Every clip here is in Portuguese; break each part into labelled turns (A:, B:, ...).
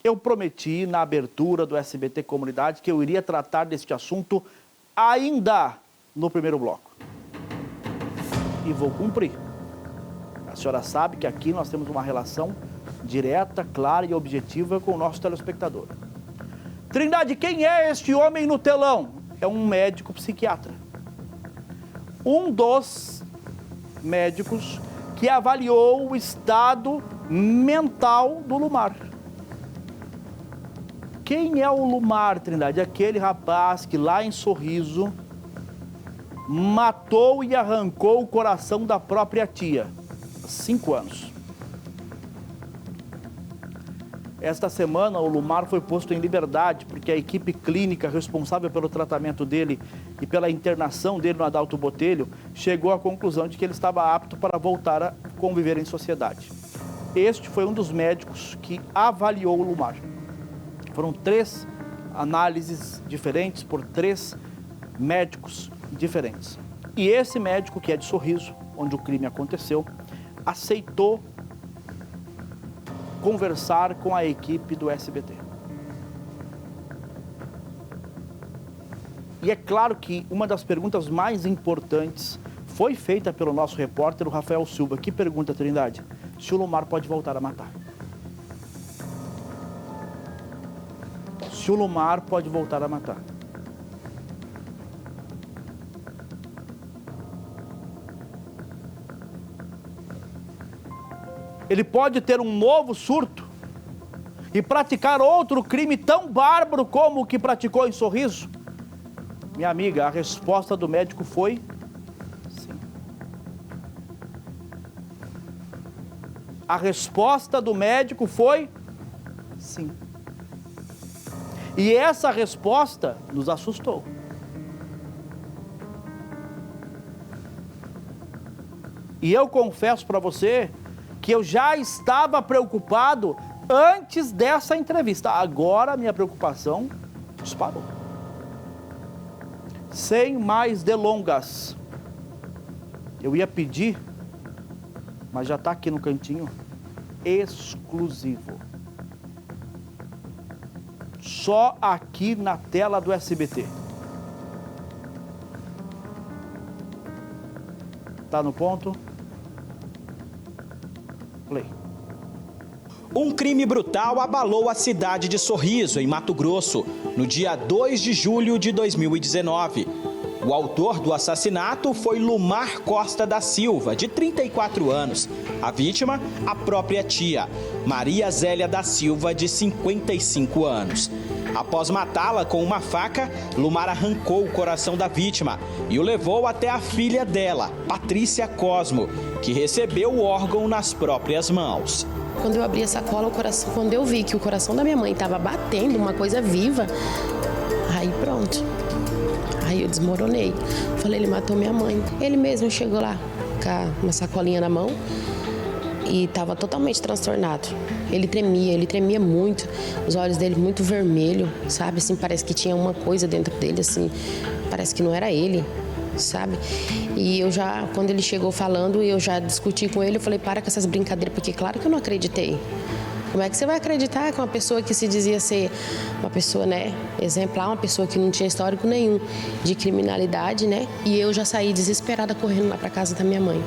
A: Eu prometi na abertura do SBT Comunidade que eu iria tratar deste assunto ainda no primeiro bloco. E vou cumprir. A senhora sabe que aqui nós temos uma relação direta, clara e objetiva com o nosso telespectador. Trindade, quem é este homem no telão? É um médico psiquiatra. Um dos médicos que avaliou o estado mental do Lumar. Quem é o Lumar, Trindade? Aquele rapaz que lá em Sorriso matou e arrancou o coração da própria tia. 5 anos. Esta semana o Lumar foi posto em liberdade porque a equipe clínica responsável pelo tratamento dele e pela internação dele no Adalto Botelho chegou à conclusão de que ele estava apto para voltar a conviver em sociedade. Este foi um dos médicos que avaliou o Lumar. Foram 3 análises diferentes por 3 médicos diferentes. E esse médico, que é de Sorriso, onde o crime aconteceu, aceitou conversar com a equipe do SBT. E é claro que uma das perguntas mais importantes foi feita pelo nosso repórter, o Rafael Silva, que pergunta, Trindade, se o Lumar pode voltar a matar. Se o Lumar pode voltar a matar. Ele pode ter um novo surto e praticar outro crime tão bárbaro como o que praticou em Sorriso? Minha amiga, a resposta do médico foi sim. A resposta do médico foi sim. E essa resposta nos assustou. E eu confesso para você que eu já estava preocupado antes dessa entrevista. Agora a minha preocupação disparou. Sem mais delongas, eu ia pedir, mas já está aqui no cantinho, exclusivo. Só aqui na tela do SBT. Tá no ponto? Play.
B: Um crime brutal abalou a cidade de Sorriso, em Mato Grosso, no dia 2 de julho de 2019. O autor do assassinato foi Lumar Costa da Silva, de 34 anos. A vítima, a própria tia, Maria Zélia da Silva, de 55 anos. Após matá-la com uma faca, Lumar arrancou o coração da vítima e o levou até a filha dela, Patrícia Cosmo, que recebeu o órgão nas próprias mãos.
C: Quando eu abri a sacola, quando eu vi que o coração da minha mãe estava batendo, uma coisa viva, aí pronto. Aí eu desmoronei. Falei, ele matou minha mãe. Ele mesmo chegou lá com uma sacolinha na mão e estava totalmente transtornado. Ele tremia muito, os olhos dele muito vermelhos, sabe? Assim, parece que tinha uma coisa dentro dele, assim, parece que não era ele, sabe? E eu já, quando ele chegou falando, eu já discuti com ele, eu falei, para com essas brincadeiras, porque claro que eu não acreditei. Como é que você vai acreditar que uma pessoa que se dizia ser uma pessoa, né, exemplar, uma pessoa que não tinha histórico nenhum de criminalidade, né? E eu já saí desesperada correndo lá para casa da minha mãe.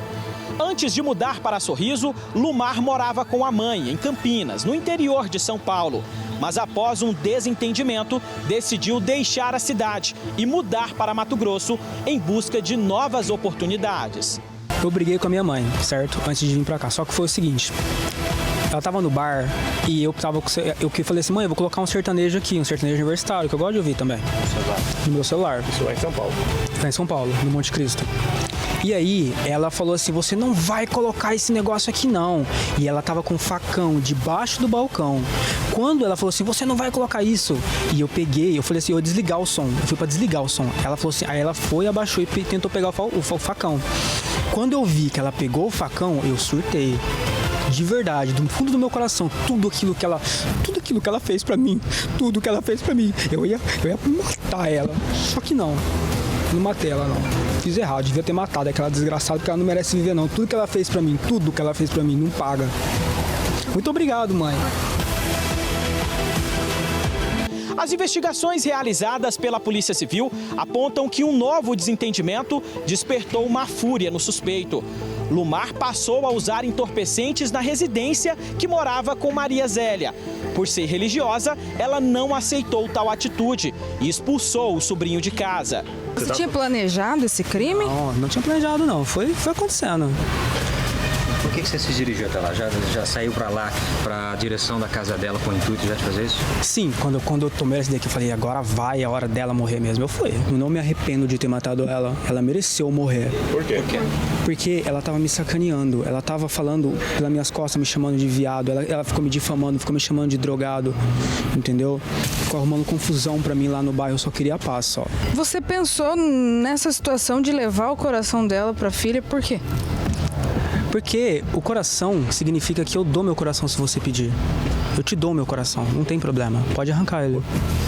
B: Antes de mudar para Sorriso, Lumar morava com a mãe, em Campinas, no interior de São Paulo. Mas após um desentendimento, decidiu deixar a cidade e mudar para Mato Grosso em busca de novas oportunidades.
D: Eu briguei com a minha mãe, certo? Antes de vir para cá. Só que foi o seguinte, ela tava no bar e eu falei assim, mãe, eu vou colocar um sertanejo aqui, um sertanejo universitário, que eu gosto de ouvir também. No meu celular.
E: Isso lá em São Paulo.
D: Lá em São Paulo, no Monte Cristo. E aí, ela falou assim, você não vai colocar esse negócio aqui não. E ela tava com um facão debaixo do balcão. Quando ela falou assim, você não vai colocar isso. E eu peguei, eu falei assim, eu vou desligar o som. Eu fui pra desligar o som. Ela falou assim, aí ela foi, abaixou e tentou pegar o facão. Quando eu vi que ela pegou o facão, eu surtei. De verdade, do fundo do meu coração, tudo aquilo que ela fez pra mim, tudo que ela fez pra mim, eu ia matar ela. Só que não matei ela não. Fiz errado, devia ter matado aquela desgraçada, porque ela não merece viver não. Tudo que ela fez pra mim, tudo que ela fez pra mim, não paga. Muito obrigado, mãe.
B: As investigações realizadas pela Polícia Civil apontam que um novo desentendimento despertou uma fúria no suspeito. Lumar passou a usar entorpecentes na residência que morava com Maria Zélia. Por ser religiosa, ela não aceitou tal atitude e expulsou o sobrinho de casa.
E: Você tinha planejado esse crime?
D: Não tinha planejado não, foi acontecendo.
F: Por que você se dirigiu até lá? Já saiu pra lá, pra direção da casa dela com o intuito já de fazer isso?
D: Sim, quando eu tomei essa daqui, eu falei, agora vai, é a hora dela morrer mesmo. Eu fui. Eu não me arrependo de ter matado ela. Ela mereceu morrer.
G: Por quê?
D: Porque ela tava me sacaneando. Ela tava falando pelas minhas costas, me chamando de viado. Ela ficou me difamando, ficou me chamando de drogado. Entendeu? Ficou arrumando confusão pra mim lá no bairro. Eu só queria a paz, só.
E: Você pensou nessa situação de levar o coração dela pra filha, por quê?
D: Porque o coração significa que eu dou meu coração se você pedir. Eu te dou meu coração, não tem problema. Pode arrancar ele.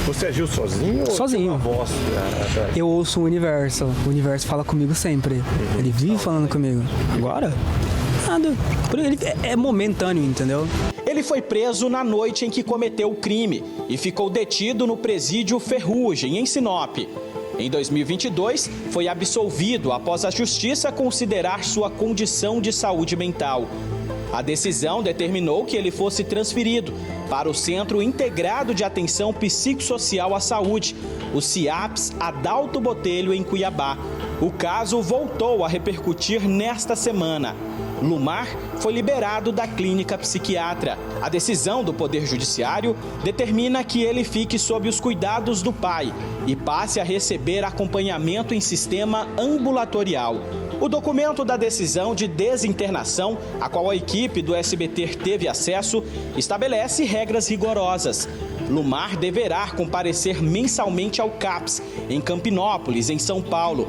G: Você agiu sozinho?
D: Sozinho.
G: Ou tinha uma voz?
D: Eu ouço o universo. O universo fala comigo sempre. Ele vive falando comigo. Agora? Nada. Ele é momentâneo, entendeu?
B: Ele foi preso na noite em que cometeu o crime e ficou detido no presídio Ferrugem, em Sinop. Em 2022, foi absolvido após a justiça considerar sua condição de saúde mental. A decisão determinou que ele fosse transferido para o Centro Integrado de Atenção Psicossocial à Saúde, o CIAPS Adalto Botelho, em Cuiabá. O caso voltou a repercutir nesta semana. Lumar foi liberado da clínica psiquiatra. A decisão do Poder Judiciário determina que ele fique sob os cuidados do pai e passe a receber acompanhamento em sistema ambulatorial. O documento da decisão de desinternação, a qual a equipe do SBT teve acesso, estabelece regras rigorosas. Lumar deverá comparecer mensalmente ao CAPS, em Campinópolis, em São Paulo.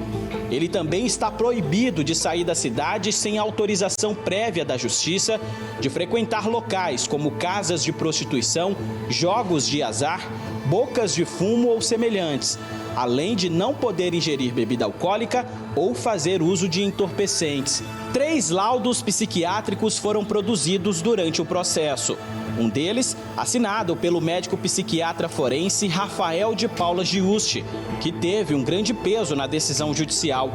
B: Ele também está proibido de sair da cidade sem autorização prévia da Justiça, de frequentar locais como casas de prostituição, jogos de azar, bocas de fumo ou semelhantes, além de não poder ingerir bebida alcoólica ou fazer uso de entorpecentes. 3 laudos psiquiátricos foram produzidos durante o processo. Um deles, assinado pelo médico psiquiatra forense Rafael de Paula Giusti, que teve um grande peso na decisão judicial.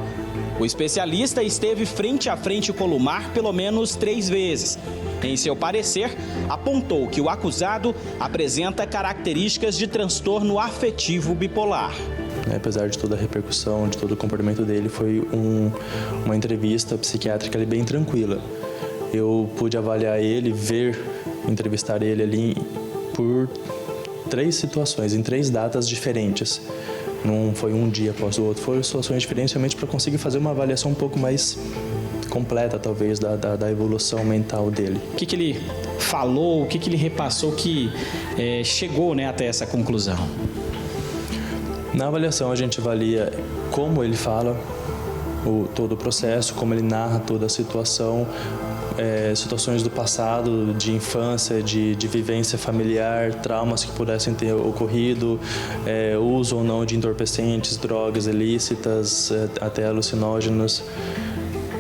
B: O especialista esteve frente a frente com Lumar pelo menos 3 vezes. Em seu parecer, apontou que o acusado apresenta características de transtorno afetivo bipolar.
H: Apesar de toda a repercussão, de todo o comportamento dele, foi uma entrevista psiquiátrica ali bem tranquila. Eu pude avaliar ele, entrevistar ele ali por 3 situações, em 3 datas diferentes. Não foi um dia após o outro, foram situações diferentes realmente para conseguir fazer uma avaliação um pouco mais completa, talvez, da evolução mental dele.
I: O que ele falou, o que ele repassou que chegou, né, até essa conclusão?
H: Na avaliação a gente avalia como ele fala todo o processo, como ele narra toda a situação, situações do passado, de infância, de vivência familiar, traumas que pudessem ter ocorrido, uso ou não de entorpecentes, drogas ilícitas, até alucinógenos.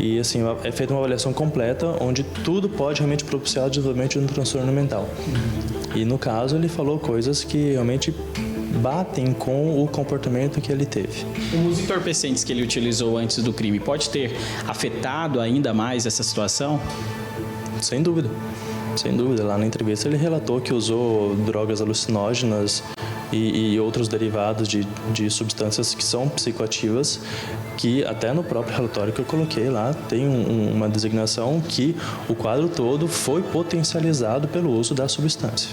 H: E assim, é feita uma avaliação completa, onde tudo pode realmente propiciar o desenvolvimento de um transtorno mental. E no caso, ele falou coisas que realmente batem com o comportamento que ele teve.
I: Os entorpecentes que ele utilizou antes do crime pode ter afetado ainda mais essa situação?
H: Sem dúvida. Sem dúvida. Lá na entrevista ele relatou que usou drogas alucinógenas e outros derivados de substâncias que são psicoativas, que até no próprio relatório que eu coloquei lá tem uma designação que o quadro todo foi potencializado pelo uso da substância.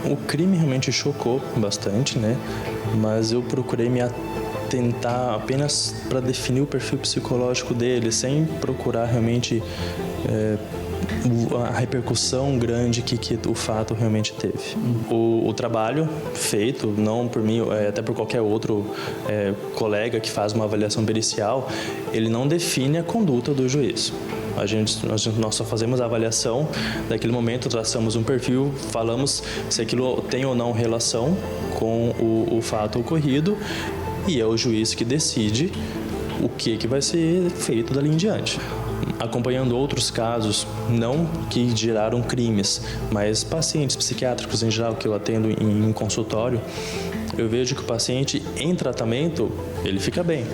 H: O crime realmente chocou bastante, né? Mas eu procurei me atentar apenas para definir o perfil psicológico dele, sem procurar realmente a repercussão grande que o fato realmente teve. O trabalho feito, não por mim, até por qualquer outro colega que faz uma avaliação pericial, ele não define a conduta do juiz. Nós só fazemos a avaliação daquele momento, traçamos um perfil, falamos se aquilo tem ou não relação com o fato ocorrido, e é o juiz que decide o que vai ser feito dali em diante. Acompanhando outros casos, não que geraram crimes, mas pacientes psiquiátricos em geral que eu atendo em consultório, eu vejo que o paciente em tratamento, ele fica bem.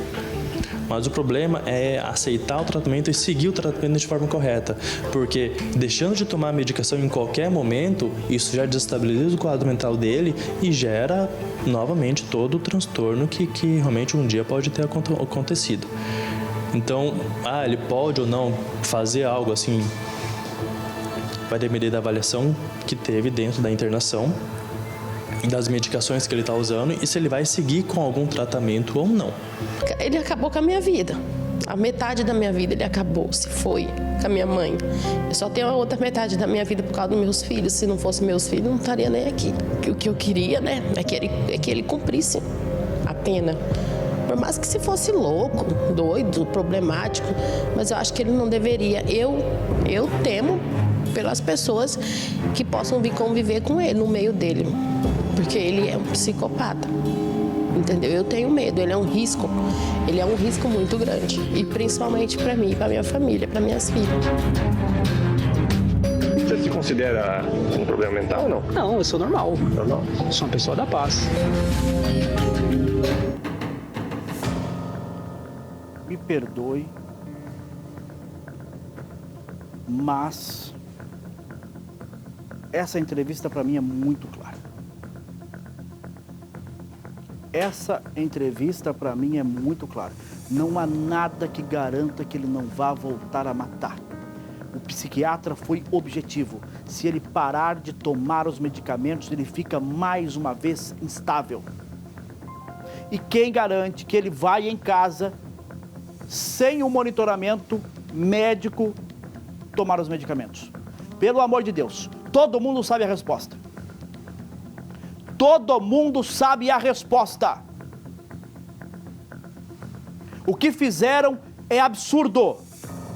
H: Mas o problema é aceitar o tratamento e seguir o tratamento de forma correta. Porque deixando de tomar a medicação em qualquer momento, isso já desestabiliza o quadro mental dele e gera novamente todo o transtorno que realmente um dia pode ter acontecido. Então, ele pode ou não fazer algo assim, vai depender da avaliação que teve dentro da internação, das medicações que ele está usando e se ele vai seguir com algum tratamento ou não.
C: Ele acabou com a minha vida. A metade da minha vida ele acabou, se foi, com a minha mãe. Eu só tenho a outra metade da minha vida por causa dos meus filhos. Se não fosse meus filhos, eu não estaria nem aqui. O que eu queria, né, é que ele cumprisse a pena. Por mais que se fosse louco, doido, problemático, mas eu acho que ele não deveria. Eu temo pelas pessoas que possam vir conviver com ele, no meio dele. Porque ele é um psicopata, entendeu? Eu tenho medo, ele é um risco muito grande. E principalmente para mim, para minha família, para minhas filhas.
G: Você se considera um problema mental ou não?
D: Não, eu sou normal.
G: Normal?
D: Eu sou uma pessoa da paz.
A: Me perdoe, mas essa entrevista para mim é muito clara. Essa entrevista para mim é muito clara. Não há nada que garanta que ele não vá voltar a matar. O psiquiatra foi objetivo. Se ele parar de tomar os medicamentos, ele fica mais uma vez instável. E quem garante que ele vai em casa, sem o monitoramento médico, tomar os medicamentos? Pelo amor de Deus, todo mundo sabe a resposta. Todo mundo sabe a resposta. O que fizeram é absurdo.